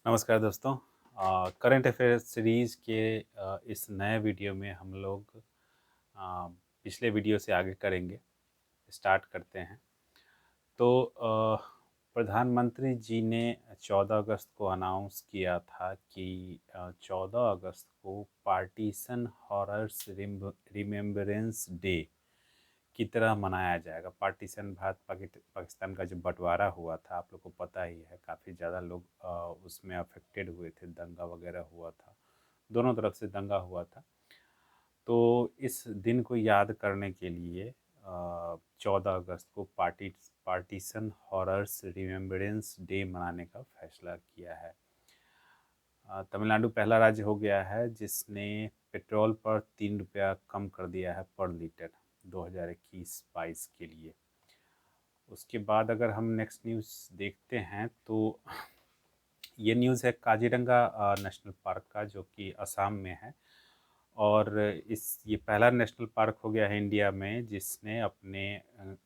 नमस्कार दोस्तों। Current affairs series के इस नए वीडियो में हम लोग पिछले वीडियो से आगे करेंगे। स्टार्ट करते हैं। तो प्रधानमंत्री जी ने 14 अगस्त को अनाउंस किया था कि 14 अगस्त को पार्टीशन हॉरर्स रिमेम्बरेंस डे की तरह मनाया जाएगा। पार्टीशन भारत पाकिस्तान का जो बंटवारा हुआ था, आप लोग को पता ही है, काफ़ी ज़्यादा लोग उसमें अफेक्टेड हुए थे, दंगा वगैरह हुआ था, दोनों तरफ से दंगा हुआ था। तो इस दिन को याद करने के लिए 14 अगस्त को पार्टीशन हॉरर्स रिमेम्बरेंस डे मनाने का फैसला किया है। तमिलनाडु पहला राज्य हो गया है जिसने पेट्रोल पर 3 रुपया कम कर दिया है पर लीटर 2021-22 के लिए। उसके बाद अगर हम नेक्स्ट न्यूज़ देखते हैं तो ये न्यूज़ है काजीरंगा नेशनल पार्क का, जो कि असम में है। और ये पहला नेशनल पार्क हो गया है इंडिया में जिसने अपने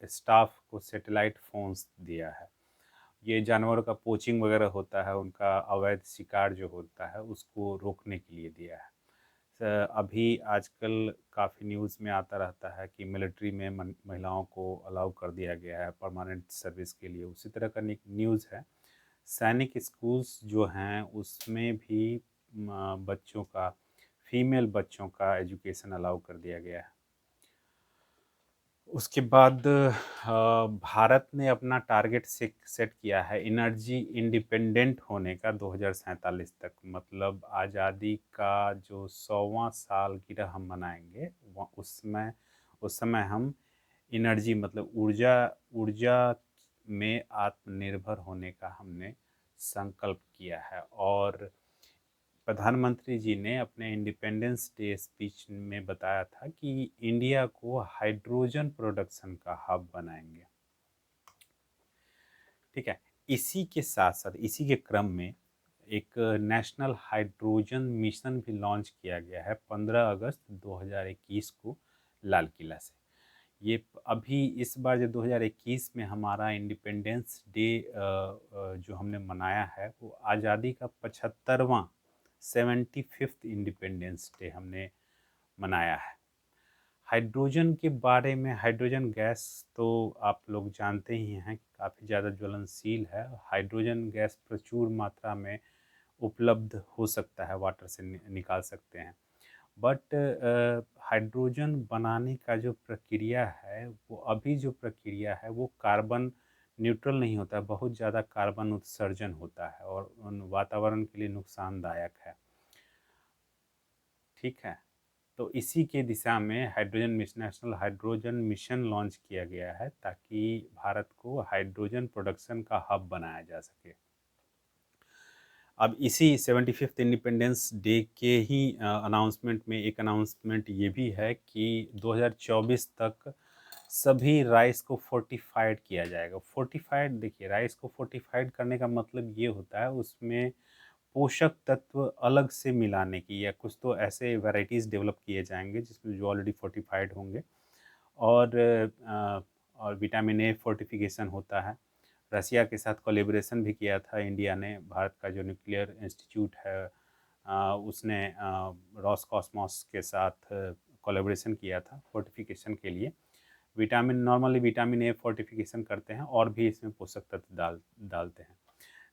स्टाफ को सैटेलाइट फ़ोन्स दिया है। ये जानवरों का पोचिंग वगैरह होता है, उनका अवैध शिकार जो होता है उसको रोकने के लिए दिया है। अभी आजकल काफ़ी न्यूज़ में आता रहता है कि मिलिट्री में महिलाओं को अलाउ कर दिया गया है परमानेंट सर्विस के लिए। उसी तरह का न्यूज़ है सैनिक स्कूल्स जो हैं उसमें भी बच्चों का, फीमेल बच्चों का एजुकेशन अलाउ कर दिया गया है। उसके बाद भारत ने अपना टारगेट सेट किया है एनर्जी इंडिपेंडेंट होने का 2047 तक। मतलब आज़ादी का जो 100वां सालगिरह हम मनाएंगे उस समय हम एनर्जी मतलब ऊर्जा ऊर्जा में आत्मनिर्भर होने का हमने संकल्प किया है। और प्रधानमंत्री जी ने अपने इंडिपेंडेंस डे स्पीच में बताया था कि इंडिया को हाइड्रोजन प्रोडक्शन का हब बनाएंगे। ठीक है। इसी के साथ साथ इसी के क्रम में एक नेशनल हाइड्रोजन मिशन भी लॉन्च किया गया है 15 अगस्त 2021 को लाल किला से। ये अभी इस बार जो 2021 में हमारा इंडिपेंडेंस डे जो हमने मनाया है वो आज़ादी का 75वां 75th इंडिपेंडेंस डे हमने मनाया है। हाइड्रोजन के बारे में, हाइड्रोजन गैस तो आप लोग जानते ही हैं, काफ़ी ज़्यादा ज्वलनशील है। हाइड्रोजन गैस प्रचुर मात्रा में उपलब्ध हो सकता है, वाटर से निकाल सकते हैं। बट हाइड्रोजन बनाने का जो प्रक्रिया है वो अभी जो प्रक्रिया है वो कार्बन न्यूट्रल नहीं होता है, बहुत ज़्यादा कार्बन उत्सर्जन होता है और वातावरण के लिए नुकसानदायक है। ठीक है। तो इसी के दिशा में hydrogen mission, national hydrogen mission launch किया गया है ताकि भारत को हाइड्रोजन प्रोडक्शन का हब बनाया जा सके। अब इसी 75th इंडिपेंडेंस डे के ही अनाउंसमेंट में एक अनाउंसमेंट ये भी है कि 2024 तक सभी राइस को फोर्टिफाइड किया जाएगा। फोर्टिफाइड, देखिए, राइस को फोर्टिफाइड करने का मतलब ये होता है उसमें पोषक तत्व अलग से मिलाने की, या कुछ तो ऐसे वैराइटीज़ डेवलप किए जाएंगे जिसमें जो ऑलरेडी फोर्टिफाइड होंगे। और और विटामिन ए फोर्टिफिकेशन होता है। रसिया के साथ कोलैबोरेशन भी किया था इंडिया ने। भारत का जो न्यूक्लियर इंस्टीट्यूट है उसने रॉसकॉस्मॉस के साथ कोलैबोरेशन किया था फोर्टिफिकेशन के लिए। नॉर्मली विटामिन ए फोर्टिफिकेशन करते हैं और भी इसमें पोषक तत्व डालते हैं।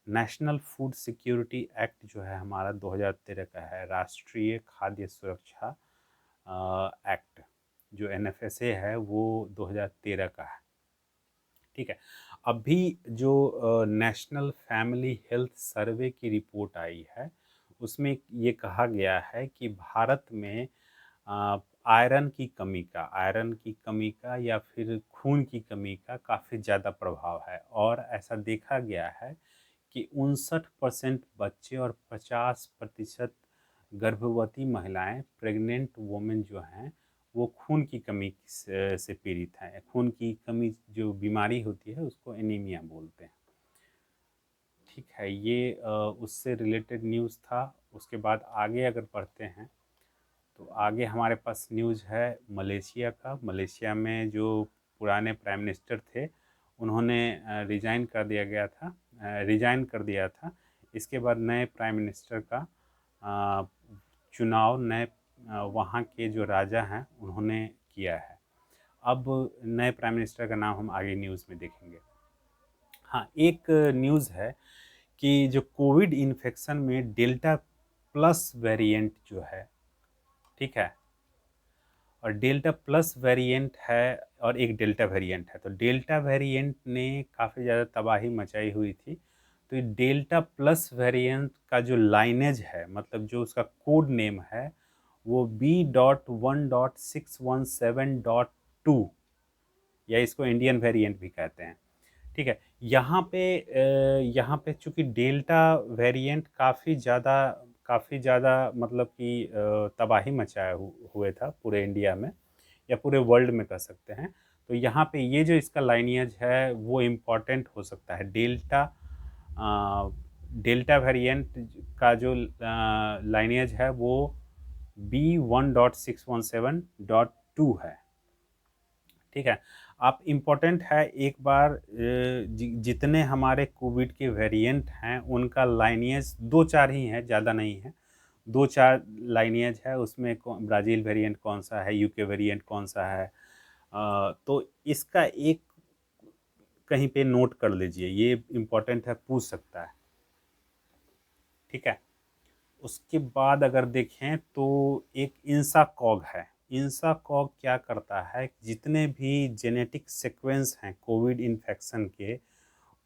नेशनल फूड सिक्योरिटी एक्ट जो है हमारा 2013 का है, राष्ट्रीय खाद्य सुरक्षा एक्ट जो एनएफएसए है वो 2013 का है। ठीक है। अभी जो नेशनल फैमिली हेल्थ सर्वे की रिपोर्ट आई है उसमें ये कहा गया है कि भारत में आयरन की कमी का या फिर खून की कमी का काफ़ी ज़्यादा प्रभाव है। और ऐसा देखा गया है कि 59% बच्चे और 50% गर्भवती महिलाएं, प्रेग्नेंट वोमेन जो हैं, वो खून की कमी से पीड़ित हैं। खून की कमी जो बीमारी होती है उसको एनीमिया बोलते हैं। ठीक है। ये उससे रिलेटेड न्यूज़ था। उसके बाद आगे अगर पढ़ते हैं तो आगे हमारे पास न्यूज़ है मलेशिया का। मलेशिया में जो पुराने प्राइम मिनिस्टर थे उन्होंने रिजाइन कर दिया था इसके बाद नए प्राइम मिनिस्टर का चुनाव नए वहाँ के जो राजा हैं उन्होंने किया है। अब नए प्राइम मिनिस्टर का नाम हम आगे न्यूज़ में देखेंगे। हाँ, एक न्यूज़ है कि जो कोविड इन्फेक्शन में डेल्टा प्लस वेरिएंट जो है, ठीक है, और डेल्टा प्लस वेरिएंट है और एक डेल्टा वेरिएंट है। तो डेल्टा वेरिएंट ने काफ़ी ज़्यादा तबाही मचाई हुई थी। तो ये डेल्टा प्लस वेरिएंट का जो लाइनेज है, मतलब जो उसका कोड नेम है, वो B.1.617.2 या इसको इंडियन वेरिएंट भी कहते हैं। ठीक है, यहाँ पे चूंकि डेल्टा वेरिएंट काफ़ी ज़्यादा मतलब कि तबाही मचाया हुए था पूरे इंडिया में या पूरे वर्ल्ड में कह सकते हैं। तो यहाँ पे ये जो इसका लाइनियज है वो इम्पॉर्टेंट हो सकता है। डेल्टा वेरिएंट का जो लाइनियज है वो B.1.617.2 है। ठीक है, आप इम्पोर्टेंट है एक बार जितने हमारे कोविड के वेरिएंट हैं उनका लाइनियज दो चार ही है, ज़्यादा नहीं है, दो चार लाइनियज है। उसमें ब्राज़ील वेरिएंट कौन सा है, यूके वेरिएंट कौन सा है, तो इसका एक कहीं पे नोट कर लीजिए, ये इम्पोर्टेंट है, पूछ सकता है। ठीक है, उसके बाद अगर देखें तो एक इंसाकॉग है। इंसाकॉग क्या करता है, जितने भी जेनेटिक सीक्वेंस हैं कोविड इन्फेक्शन के,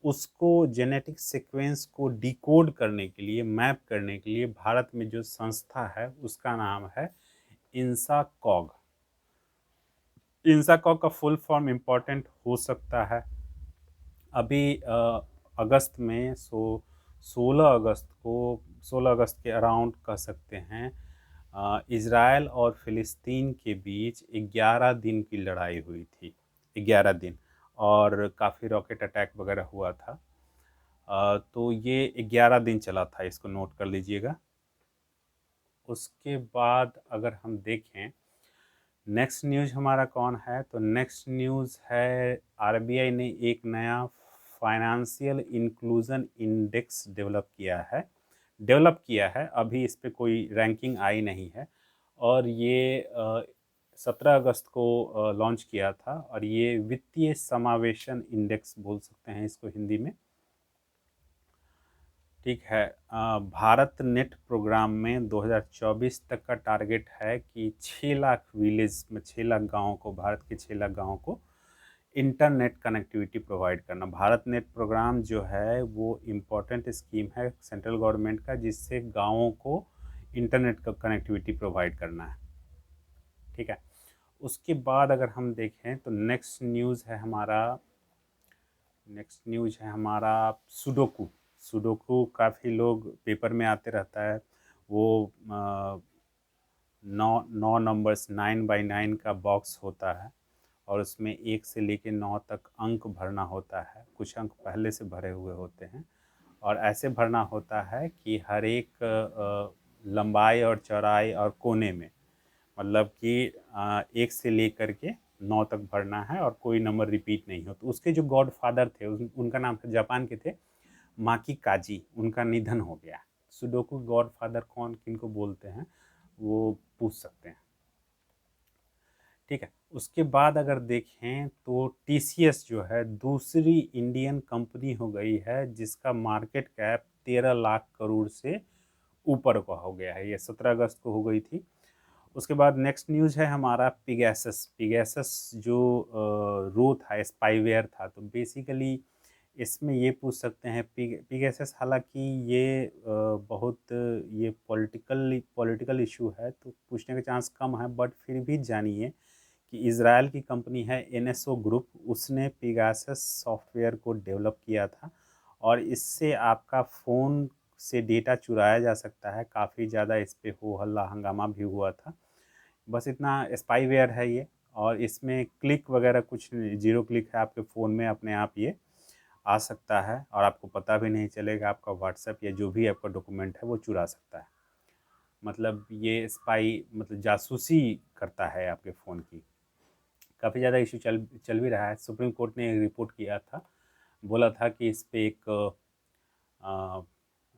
उसको जेनेटिक सीक्वेंस को डिकोड करने के लिए, मैप करने के लिए भारत में जो संस्था है उसका नाम है इंसाकॉग। इंसाकॉग का फुल फॉर्म इम्पोर्टेंट हो सकता है। अभी अगस्त में 16 अगस्त के अराउंड कह सकते हैं, इज़राइल और फ़िलिस्तीन के बीच 11 दिन की लड़ाई हुई थी। 11 दिन, और काफ़ी रॉकेट अटैक वगैरह हुआ था। तो ये 11 दिन चला था, इसको नोट कर लीजिएगा। उसके बाद अगर हम देखें नेक्स्ट न्यूज़ हमारा कौन है, तो नेक्स्ट न्यूज़ है आरबीआई ने एक नया फाइनेंशियल इंक्लूजन इंडेक्स डेवलप किया है। अभी इस पर कोई रैंकिंग आई नहीं है, और ये 17 अगस्त को लॉन्च किया था, और ये वित्तीय समावेशन इंडेक्स बोल सकते हैं इसको हिंदी में। ठीक है, भारत नेट प्रोग्राम में 2024 तक का टारगेट है कि 6 लाख विलेज में 6 लाख गाँव को, भारत के 6 लाख गाँव को इंटरनेट कनेक्टिविटी प्रोवाइड करना। भारत नेट प्रोग्राम जो है वो इम्पोर्टेंट स्कीम है सेंट्रल गवर्नमेंट का, जिससे गाँवों को इंटरनेट का कनेक्टिविटी प्रोवाइड करना है। ठीक है, उसके बाद अगर हम देखें तो नेक्स्ट न्यूज़ है हमारा सुडोकू काफ़ी लोग पेपर में आते रहता है। वो 9 नंबर्स 9x9 का बॉक्स होता है, और उसमें 1 से लेकर 9 तक अंक भरना होता है। कुछ अंक पहले से भरे हुए होते हैं, और ऐसे भरना होता है कि हर एक लंबाई और चौड़ाई और कोने में, मतलब कि 1 से लेकर के 9 तक भरना है, और कोई नंबर रिपीट नहीं हो। तो उसके जो गॉड फादर थे उनका नाम था, जापान के थे, माकी काजी, उनका निधन हो गया। सुडोकू गॉड फादर कौन किनको बोलते हैं वो पूछ सकते हैं। ठीक है, उसके बाद अगर देखें तो टीसीएस जो है दूसरी इंडियन कंपनी हो गई है जिसका मार्केट कैप 13 लाख करोड़ से ऊपर का हो गया है। ये 17 अगस्त को हो गई थी। उसके बाद नेक्स्ट न्यूज़ है हमारा पिगैसस जो रो था, स्पाईवेयर था। तो बेसिकली इसमें ये पूछ सकते हैं पिगैसस, हालांकि ये बहुत ये पॉलिटिकल इशू है तो पूछने का चांस कम है, बट फिर भी जानिए कि इज़राइल की कंपनी है एनएसओ ग्रुप, उसने पिगासस सॉफ्टवेयर को डेवलप किया था, और इससे आपका फ़ोन से डेटा चुराया जा सकता है। काफ़ी ज़्यादा इस पर हो हल्ला हंगामा भी हुआ था। बस इतना स्पाईवेयर है ये, और इसमें क्लिक वगैरह कुछ जीरो क्लिक है, आपके फ़ोन में अपने आप ये आ सकता है, और आपको पता भी नहीं चलेगा। आपका व्हाट्सएप या जो भी आपका डॉक्यूमेंट है वो चुरा सकता है। मतलब ये स्पाई मतलब जासूसी करता है आपके फ़ोन की। काफ़ी ज़्यादा इशू चल भी रहा है। सुप्रीम कोर्ट ने एक रिपोर्ट किया था, बोला था कि इस पे एक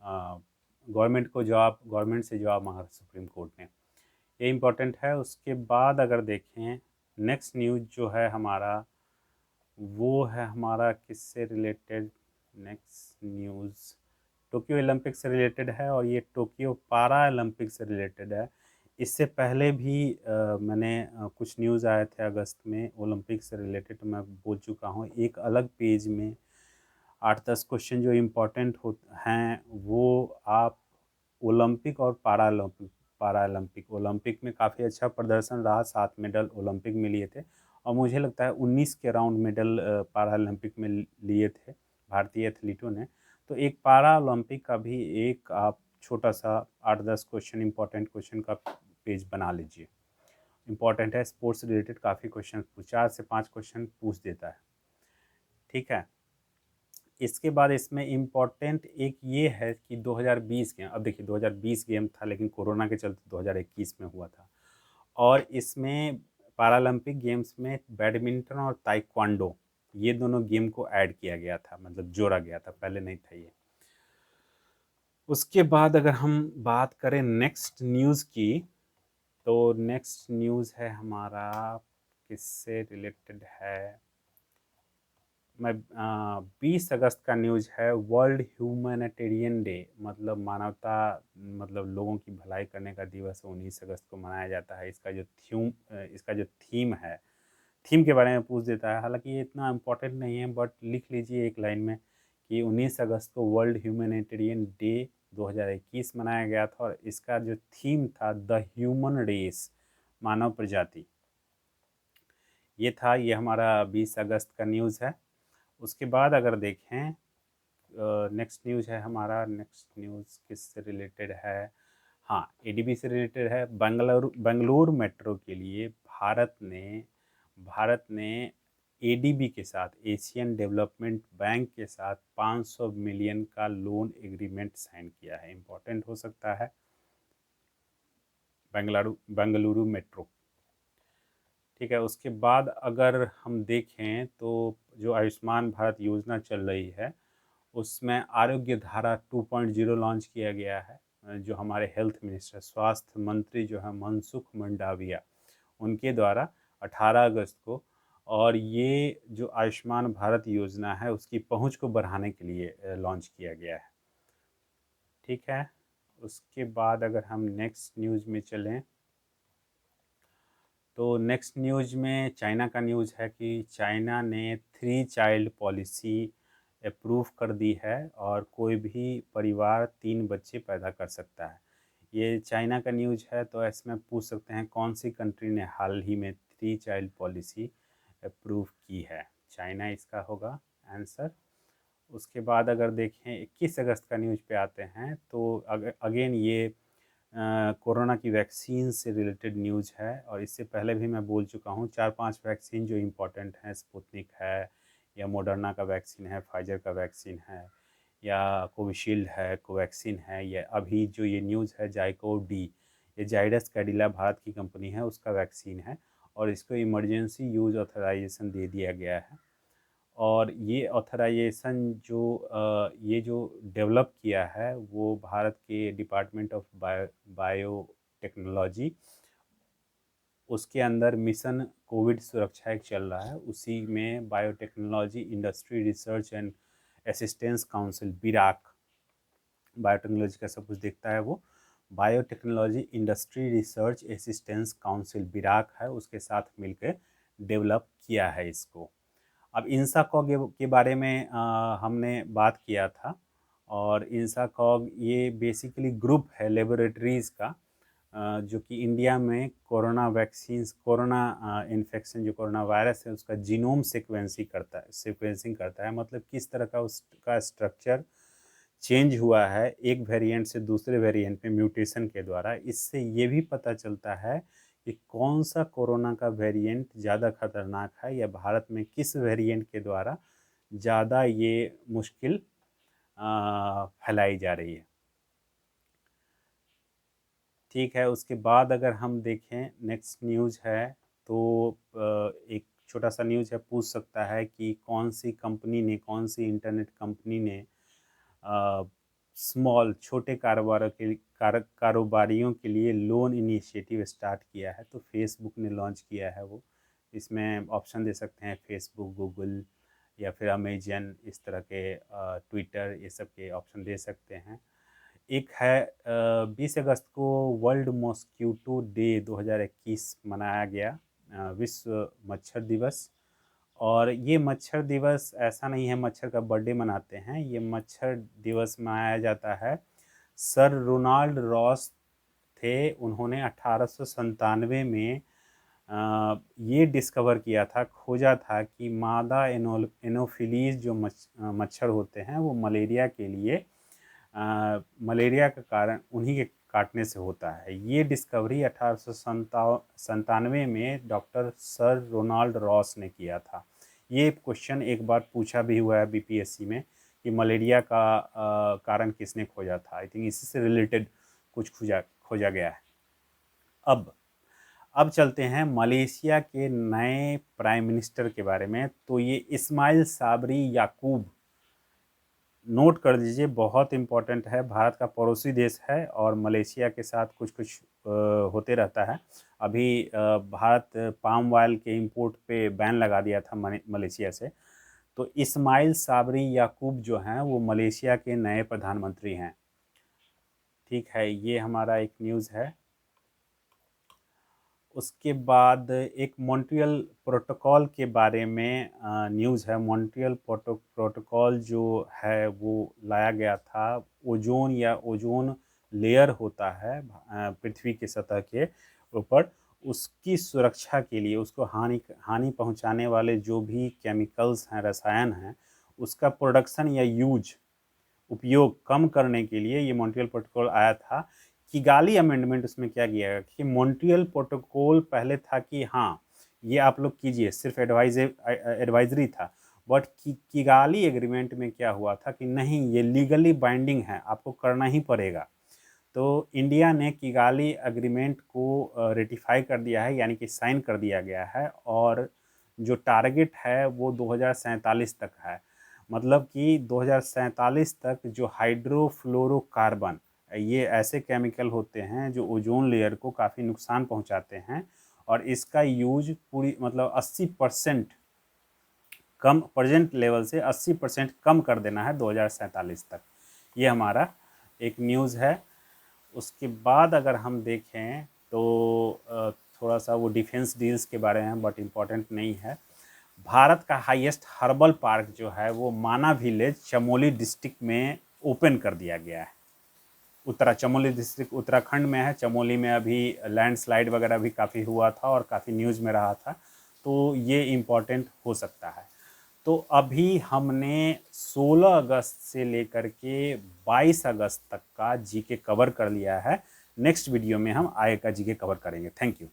गवर्नमेंट से जवाब मांगा था सुप्रीम कोर्ट ने। ये इम्पोर्टेंट है। उसके बाद अगर देखें नेक्स्ट न्यूज़ जो है हमारा, वो है हमारा किससे related. Next news Tokyo Olympic से रिलेटेड है और ये टोक्यो पारा ओलंपिक से रिलेटेड है। इससे पहले भी मैंने कुछ न्यूज़ आए थे अगस्त में ओलंपिक से रिलेटेड, मैं बोल चुका हूँ। एक अलग पेज में 8-10 क्वेश्चन जो इम्पोर्टेंट हो हैं वो आप ओलंपिक और पारा ओलंपिक ओलंपिक में काफ़ी अच्छा प्रदर्शन रहा, 7 मेडल ओलंपिक में लिए थे और मुझे लगता है 19 के अराउंड मेडल पारा ओलंपिक में लिए थे भारतीय एथलीटों ने। तो एक पारा ओलंपिक का भी एक आप छोटा सा 8-10 क्वेश्चन इंपॉर्टेंट क्वेश्चन का पेज बना लीजिए। इंपॉर्टेंट है, स्पोर्ट्स रिलेटेड काफ़ी क्वेश्चन 4 से 5 क्वेश्चन पूछ देता है। ठीक है। इसके बाद इसमें इम्पॉर्टेंट एक ये है कि 2020 के, अब देखिए 2020 गेम था लेकिन कोरोना के चलते 2021 में हुआ था और इसमें पैरालंपिक गेम्स में बैडमिंटन और ताइक्वांडो ये दोनों गेम को ऐड किया गया था, मतलब जोड़ा गया था, पहले नहीं था ये। उसके बाद अगर हम बात करें नेक्स्ट न्यूज़ की, तो नेक्स्ट न्यूज़ है हमारा किससे रिलेटेड है, मैं 20 अगस्त का न्यूज़ है, वर्ल्ड ह्यूमैनिटेरियन डे, मतलब मानवता, मतलब लोगों की भलाई करने का दिवस 19 अगस्त को मनाया जाता है। इसका जो थीम है, थीम के बारे में पूछ देता है। हालांकि ये इतना इम्पोर्टेंट नहीं है बट लिख लीजिए एक लाइन में कि 19 अगस्त को वर्ल्ड ह्यूमैनिटेरियन डे 2021 मनाया गया था और इसका जो थीम था द ह्यूमन रेस, मानव प्रजाति। ये था, ये हमारा 20 अगस्त का न्यूज़ है। उसके बाद अगर देखें नेक्स्ट न्यूज़ है हमारा, नेक्स्ट न्यूज़ किससे रिलेटेड है, हाँ एडीबी से रिलेटेड है। बेंगलुरु मेट्रो के लिए भारत ने एडीबी के साथ, एशियन डेवलपमेंट बैंक के साथ 500 मिलियन का लोन एग्रीमेंट साइन किया है। इम्पोर्टेंट हो सकता है बेंगलुरु मेट्रो। ठीक है। उसके बाद अगर हम देखें तो जो आयुष्मान भारत योजना चल रही है उसमें आरोग्य धारा 2.0 लॉन्च किया गया है। जो हमारे हेल्थ मिनिस्टर, स्वास्थ्य मंत्री जो है मनसुख मंडाविया, उनके द्वारा 18 अगस्त को, और ये जो आयुष्मान भारत योजना है उसकी पहुंच को बढ़ाने के लिए लॉन्च किया गया है। ठीक है। उसके बाद अगर हम नेक्स्ट न्यूज़ में चलें तो नेक्स्ट न्यूज़ में चाइना का न्यूज़ है कि चाइना ने 3 चाइल्ड पॉलिसी अप्रूव कर दी है और कोई भी परिवार 3 बच्चे पैदा कर सकता है। ये चाइना का न्यूज़ है तो इसमें पूछ सकते हैं कौन सी कंट्री ने हाल ही में 3 चाइल्ड पॉलिसी अप्रूव की है। चाइना इसका होगा आंसर। उसके बाद अगर देखें 21 अगस्त का न्यूज़ पे आते हैं तो अगेन ये कोरोना की वैक्सीन से रिलेटेड न्यूज़ है और इससे पहले भी मैं बोल चुका हूँ 4-5 वैक्सीन जो इम्पोर्टेंट हैं, स्पुतनिक है या मॉडर्ना का वैक्सीन है, फाइजर का वैक्सीन है या कोविशील्ड है, कोवैक्सीन है, या अभी जो ये न्यूज़ है जाइकोव डी, ये जाइडस कैडिला भारत की कंपनी है उसका वैक्सीन है और इसको इमरजेंसी यूज़ ऑथराइजेशन दे दिया गया है। और ये ऑथराइजेशन ये जो डेवलप किया है वो भारत के डिपार्टमेंट ऑफ बायोटेक्नोलॉजी, उसके अंदर मिशन कोविड सुरक्षा एक चल रहा है, उसी में biotechnology industry research and assistance council, BIRAC, biotechnology का सब कुछ देखता है वो, biotechnology industry research assistance council BIRAC है, उसके साथ मिलकर डेवलप किया है इसको। अब इंसाकॉग के बारे में हमने बात किया था और इंसाकॉग ये बेसिकली ग्रुप है लेबोरेटरीज़ का जो कि इंडिया में कोरोना इन्फेक्शन, जो कोरोना वायरस है उसका जीनोम सिक्वेंसिंग करता है, मतलब किस तरह का उसका स्ट्रक्चर चेंज हुआ है एक वेरिएंट से दूसरे वेरिएंट में म्यूटेशन के द्वारा। इससे ये भी पता चलता है कि कौन सा कोरोना का वेरिएंट ज़्यादा खतरनाक है या भारत में किस वेरिएंट के द्वारा ज़्यादा ये मुश्किल फैलाई जा रही है। ठीक है। उसके बाद अगर हम देखें नेक्स्ट न्यूज़ है तो एक छोटा सा न्यूज़ है, पूछ सकता है कि कौन सी इंटरनेट कंपनी ने स्मॉल छोटे कारोबारियों के लिए लोन इनिशिएटिव स्टार्ट किया है। तो फेसबुक ने लॉन्च किया है वो। इसमें ऑप्शन दे सकते हैं फेसबुक, गूगल या फिर अमेजन, इस तरह के ट्विटर, ये सब के ऑप्शन दे सकते हैं। एक है 20 अगस्त को वर्ल्ड मॉस्क्यूटो डे 2021 मनाया गया, विश्व मच्छर दिवस। और ये मच्छर दिवस ऐसा नहीं है मच्छर का बर्थडे मनाते हैं, ये मच्छर दिवस मनाया जाता है। सर रोनाल्ड रॉस थे, उन्होंने 1897 में ये डिस्कवर किया था, खोजा था कि मादा एनोफिलीज जो मच्छर होते हैं वो मलेरिया के लिए मलेरिया का कारण उन्हीं के काटने से होता है। ये डिस्कवरी 1897 में डॉक्टर सर रोनाल्ड रॉस ने किया था। ये क्वेश्चन एक बार पूछा भी हुआ है बीपीएससी में कि मलेरिया का कारण किसने खोजा था। आई थिंक इसी से रिलेटेड कुछ खोजा गया है। अब चलते हैं मलेशिया के नए प्राइम मिनिस्टर के बारे में। तो ये इस्माइल साबरी याकूब, नोट कर दीजिए, बहुत इम्पोर्टेंट है। भारत का पड़ोसी देश है और मलेशिया के साथ कुछ कुछ होते रहता है। अभी भारत पाम ऑयल के इंपोर्ट पे बैन लगा दिया था मलेशिया से। तो इस्माइल साबरी याकूब जो हैं वो मलेशिया के नए प्रधानमंत्री हैं। ठीक है, ये हमारा एक न्यूज़ है। उसके बाद एक मॉन्ट्रियल प्रोटोकॉल के बारे में न्यूज़ है। मॉन्ट्रियल प्रोटोकॉल जो है वो लाया गया था। ओजोन या ओजोन लेयर होता है पृथ्वी की सतह के ऊपर, उसकी सुरक्षा के लिए, उसको हानि पहुंचाने वाले जो भी केमिकल्स हैं, रसायन हैं, उसका प्रोडक्शन या उपयोग कम करने के लिए ये मॉन्ट्रियल प्रोटोकॉल आया था। किगाली अमेंडमेंट उसमें क्या किया गया कि मॉन्ट्रियल प्रोटोकॉल पहले था कि हाँ ये आप लोग कीजिए, सिर्फ एडवाइजरी था। बट किगाली एग्रीमेंट में क्या हुआ था कि नहीं, ये लीगली बाइंडिंग है, आपको करना ही पड़ेगा। तो इंडिया ने किगाली एग्रीमेंट को रेटिफाई कर दिया है, यानी कि साइन कर दिया गया है। और जो टारगेट है वो 2047 तक है। मतलब कि 2047 तक जो हाइड्रोफ्लोरोकार्बन, ये ऐसे केमिकल होते हैं जो ओजोन लेयर को काफ़ी नुकसान पहुंचाते हैं, और इसका यूज पूरी मतलब 80% कम, प्रेजेंट लेवल से 80% कम कर देना है 2047 तक। ये हमारा एक न्यूज़ है। उसके बाद अगर हम देखें तो थोड़ा सा वो डिफेंस डील्स के बारे में, बट इम्पॉर्टेंट नहीं है। भारत का हाईएस्ट हर्बल पार्क जो है वो माना विलेज चमोली डिस्ट्रिक्ट में ओपन कर दिया गया है। चमोली डिस्ट्रिक्ट उत्तराखंड में है। चमोली में अभी लैंडस्लाइड वगैरह भी काफ़ी हुआ था और काफ़ी न्यूज़ में रहा था, तो ये इम्पॉर्टेंट हो सकता है। तो अभी हमने 16 अगस्त से लेकर के 22 अगस्त तक का जीके कवर कर लिया है। नेक्स्ट वीडियो में हम आगे का जीके कवर करेंगे। Thank you.